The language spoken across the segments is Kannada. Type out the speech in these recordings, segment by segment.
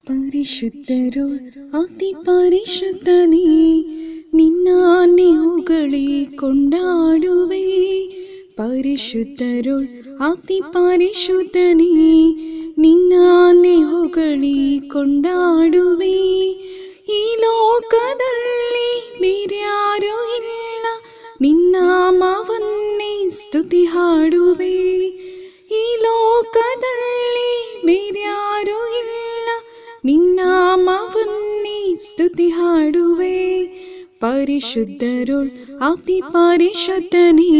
ಪರಿಶುದ್ಧರು ಅತಿ ಪರಿಶುದ್ಧನೇ, ನಿನ್ನಾನೆ ಹೊಗಳಿ ಕೊಂಡಾಡುವೆ. ಪರಿಶುದ್ಧರು ಅತಿ ಪರಿಶುದ್ಧನೇ, ನಿನ್ನಾನೆ ಹೊಗಳಿ ಕೊಂಡಾಡುವೆ. ಈ ಲೋಕದಲ್ಲಿ ಬೇರ್ಯಾರೂ ಇಲ್ಲ, ನಿನ್ನಾಮವನ್ನೇ ಸ್ತುತಿ ಹಾಡುವೆ. ಈ ಲೋಕದಲ್ಲಿ ಬೇರ್ಯಾರೂ ಇಲ್ಲ, ನಿನ್ನಾಮವನ್ನೇ ಸ್ತುತಿ ಹಾಡುವೆ. ಪರಿಶುದ್ಧರು ಅತಿ ಪರಿಶುದ್ಧನೇ,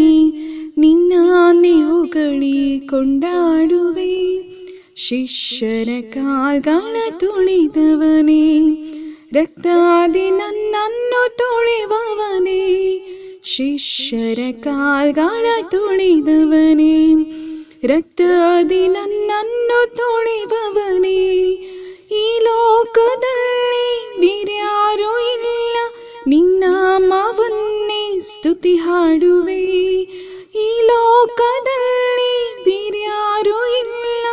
ನಿನ್ನಾನೆ ಹೊಗಳಿ ಕೊಂಡಾಡುವೆ. ಶಿಷ್ಯರ ಕಾಲ್ಗಳ ತುಳಿದವನೇ, ರಕ್ತಾದಿ ನನ್ನನ್ನು ತೊಳೆಯುವವನೇ. ಶಿಷ್ಯರ ಕಾಲ್ಗಳ ತುಳಿದವನೇ, ರಕ್ತಾದಿ ನನ್ನನ್ನು ತೊಳೆಯುವವನೇ. ಈ ಲೋಕದಲ್ಲಿ ಬೇರ್ಯಾರೂ ಇಲ್ಲ, ನಿನ್ನಾಮವನ್ನೇ ಸ್ತುತಿ ಹಾಡುವೆ. ಈ ಲೋಕದಲ್ಲಿ ಬೇರ್ಯಾರೂ ಇಲ್ಲ,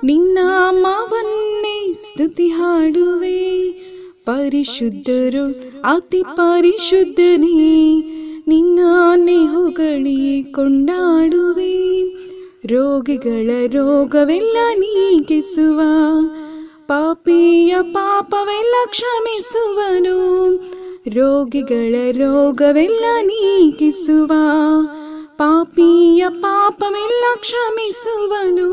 ನಿನ್ನಾಮವನ್ನೇ ಸ್ತುತಿ ಹಾಡುವೆ. ಪರಿಶುದ್ಧರು ಅತಿ ಪರಿಶುದ್ಧನೇ, ನಿನ್ನಾನೆ ಹೊಗಳಿ ಕೊಂಡಾಡುವೆ. ರೋಗಿಗಳ ರೋಗವೆಲ್ಲ ನೀಗಿಸುವ, ಪಾಪಿಯ ಪಾಪವೆಲ್ಲ ಕ್ಷಮಿಸುವನು. ರೋಗಿಗಳ ರೋಗವೆಲ್ಲ ನೀಗಿಸುವ, ಪಾಪಿಯ ಪಾಪವೆಲ್ಲ ಕ್ಷಮಿಸುವನು.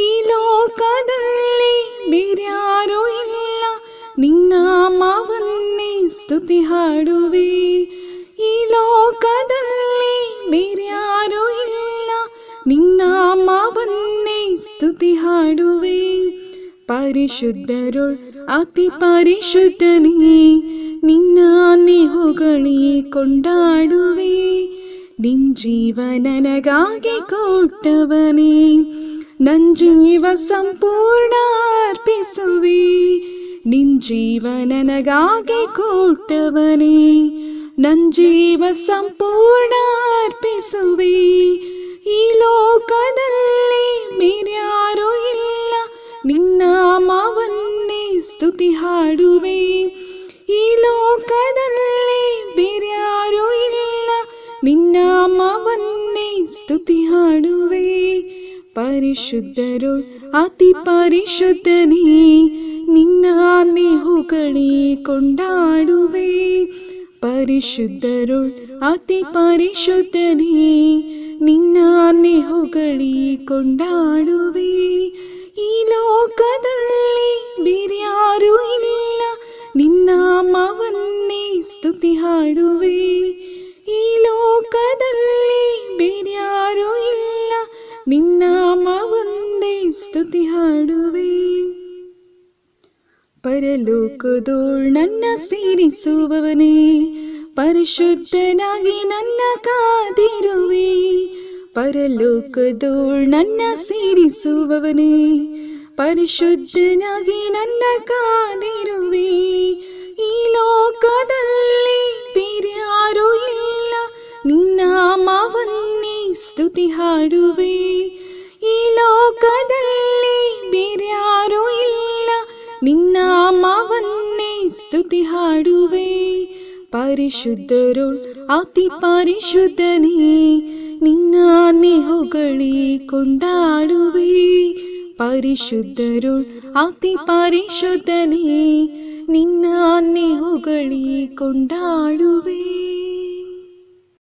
ಈ ಲೋಕದಲ್ಲಿ ಬೇರ್ಯಾರೂ ಇಲ್ಲ, ನಿನ್ನಾಮವನ್ನೇ ಸ್ತುತಿ ಹಾಡುವೆ. ಈ ಲೋಕದಲ್ಲಿ ಬೇರ್ಯಾರೂ ಇಲ್ಲ, ನಿನ್ನಾಮವನ್ನೇ ಸ್ತುತಿ ಹಾಡುವೆ. ಪರಿಶುದ್ಧರು ಅತಿ ಪರಿಶುದ್ಧನೇ, ನಿನ್ನಾನೆ ಹೊಗಳಿ ಕೊಂಡಾಡುವೆ. ನಿನ್ ಜೀವ ನನಗಾಗಿ ಕೊಟ್ಟವನೇ, ನನ್ ಜೀವ ಸಂಪೂರ್ಣ ಅರ್ಪಿಸುವೆ. ನಿನ್ ಜೀವ ನನಗಾಗಿ ಕೊಟ್ಟವನೇ, ನನ್ ಜೀವ ಸಂಪೂರ್ಣ ಅರ್ಪಿಸುವೆ. ಈ ಲೋಕದಲ್ಲಿ ಬೇರ್ಯಾರೂ ಇಲ್ಲ, ನಿನ್ನಾಮವನ್ನೇ ಸ್ತುತಿ ಹಾಡುವೆ. ಈ ಲೋಕದಲ್ಲಿ ಬೇರ್ಯಾರೂ ಇಲ್ಲ, ನಿನ್ನಾಮವನ್ನೇ ಸ್ತುತಿ ಹಾಡುವೆ. ಪರಿಶುದ್ಧರು ಅತಿ ಪರಿಶುದ್ಧನೇ, ನಿನ್ನಾನೆ ಹೊಗಳಿ ಕೊಂಡಾಡುವೆ. ಪರಿಶುದ್ಧರು ಅತಿ ಪರಿಶುದ್ಧನೇ, ನಿನ್ನಾನೆ ಹೊಗಳಿ ಕೊಂಡಾಡುವೆ. ಈ ಲೋಕದಲ್ಲಿ ಬೇರ್ಯಾರೂ ಇಲ್ಲ, ನಿನ್ನಾಮವನ್ನೇ ಸ್ತುತಿ ಹಾಡುವೆ. ಈ ಲೋಕದಲ್ಲಿ ಬೇರ್ಯಾರೂ ಇಲ್ಲ, ನಿನ್ನಾಮವನ್ನೇ ಸ್ತುತಿ ಹಾಡುವೆ. ಪರಲೋಕದೋಳ್ ನನ್ನ ಸೇರಿಸುವವನೇ, ಪರಿಶುದ್ಧನಾಗಿ ನನ್ನ ಕಾದಿರುವೆ. ಪರಲೋಕದೋಳ್ ನನ್ನ ಸೇರಿಸುವವನೇ, ಪರಿಶುದ್ಧನಾಗಿ ನನ್ನ ಕಾದಿರುವೆ. ಈ ಲೋಕದಲ್ಲಿ ಬೇರ್ಯಾರೂ ಇಲ್ಲ, ನಿನ್ನಾಮವನ್ನೇ ಸ್ತುತಿ ಹಾಡುವೆ. ಈ ಲೋಕದಲ್ಲಿ ಬೇರ್ಯಾರೂ ಇಲ್ಲ, ನಿನ್ನಾಮವನ್ನೇ ಸ್ತುತಿ ಹಾಡುವೆ. ಪರಿಶುದ್ಧರು ಅತಿ ಪರಿಶುದ್ಧನೇ, ನಿನ್ನಾನೆ ಹೊಗಳಿ ಕೊಂಡಾಡುವೆ. ಪರಿಶುದ್ಧರು ಅತಿ ಪರಿಶುದ್ಧನೇ, ನಿನ್ನಾನೆ ಹೊಗಳಿ ಕೊಂಡಾಡುವೆ.